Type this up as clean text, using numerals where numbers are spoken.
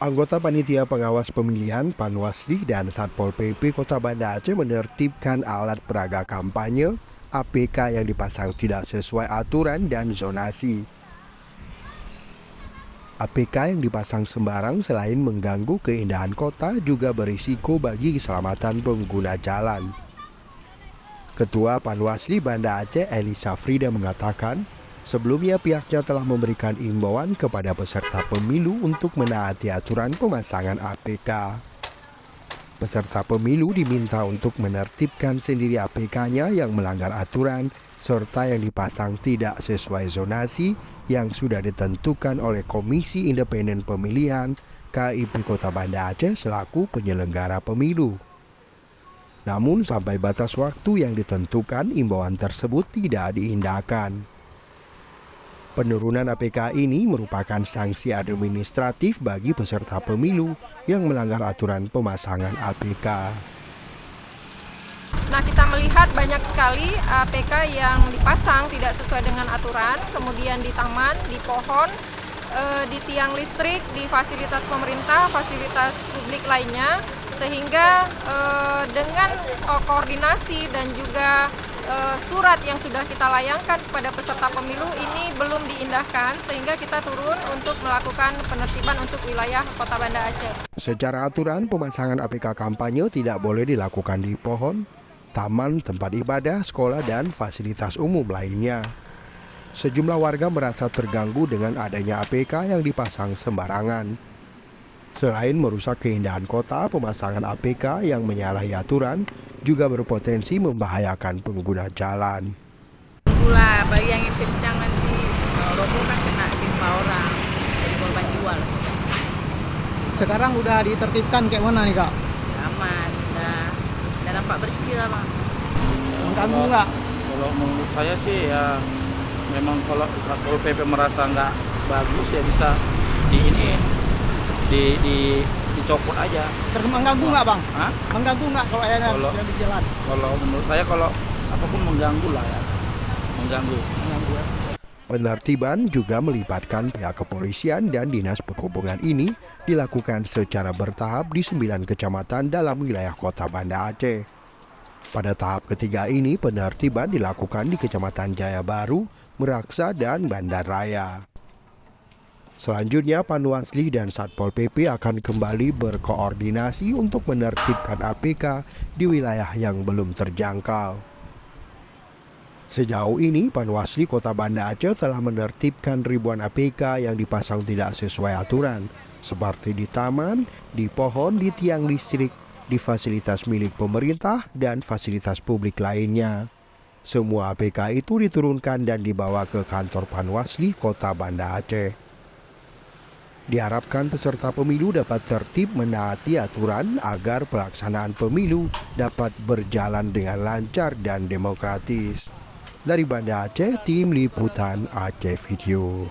Anggota Panitia Pengawas Pemilihan Panwasli dan Satpol PP Kota Banda Aceh menertibkan alat peraga kampanye APK yang dipasang tidak sesuai aturan dan zonasi. APK yang dipasang sembarang selain mengganggu keindahan kota juga berisiko bagi keselamatan pengguna jalan. Ketua Panwasli Banda Aceh Elisa Frida mengatakan, sebelumnya pihaknya telah memberikan imbauan kepada peserta pemilu untuk menaati aturan pemasangan APK. Peserta pemilu diminta untuk menertibkan sendiri APK-nya yang melanggar aturan serta yang dipasang tidak sesuai zonasi yang sudah ditentukan oleh Komisi Independen Pemilihan KIP Kota Banda Aceh selaku penyelenggara pemilu. Namun sampai batas waktu yang ditentukan, imbauan tersebut tidak diindahkan. Penurunan APK ini merupakan sanksi administratif bagi peserta pemilu yang melanggar aturan pemasangan APK. Nah, kita melihat banyak sekali APK yang dipasang tidak sesuai dengan aturan, kemudian di taman, di pohon, di tiang listrik, di fasilitas pemerintah, fasilitas publik lainnya, sehingga dengan koordinasi dan juga surat yang sudah kita layangkan kepada peserta pemilu ini belum diindahkan, sehingga kita turun untuk melakukan penertiban untuk wilayah Kota Banda Aceh. Secara aturan, pemasangan APK kampanye tidak boleh dilakukan di pohon, taman, tempat ibadah, sekolah, dan fasilitas umum lainnya. Sejumlah warga merasa terganggu dengan adanya APK yang dipasang sembarangan. Selain merusak keindahan kota, pemasangan APK yang menyalahi aturan juga berpotensi membahayakan pengguna jalan. Pula apalagi yang kencang nanti roboh kan kena timpa orang, jadi korban jiwa. Sekarang udah ditertibkan kayak mana nih Kak? Aman, udah nampak bersih lah Bang. Mengganggu nggak? Kalau menurut saya sih ya memang kalau Satpol PP merasa nggak bagus ya bisa dicopot aja. Mengganggu nggak Bang? Hah? Mengganggu nggak kalau ada yang di jalan? Kalau menurut saya kalau apapun mengganggu lah ya, mengganggu Ya. Penertiban juga melibatkan pihak kepolisian dan dinas perhubungan ini dilakukan secara bertahap di 9 kecamatan dalam wilayah Kota Banda Aceh. Pada tahap ketiga ini, penertiban dilakukan di Kecamatan Jaya Baru, Meraksa, dan Bandar Raya. Selanjutnya, Panwasli dan Satpol PP akan kembali berkoordinasi untuk menertibkan APK di wilayah yang belum terjangkau. Sejauh ini, Panwasli Kota Banda Aceh telah menertibkan ribuan APK yang dipasang tidak sesuai aturan, seperti di taman, di pohon, di tiang listrik, di fasilitas milik pemerintah, dan fasilitas publik lainnya. Semua APK itu diturunkan dan dibawa ke kantor Panwasli Kota Banda Aceh. Diharapkan peserta pemilu dapat tertib menaati aturan agar pelaksanaan pemilu dapat berjalan dengan lancar dan demokratis. Dari Banda Aceh, Tim Liputan Aceh Video.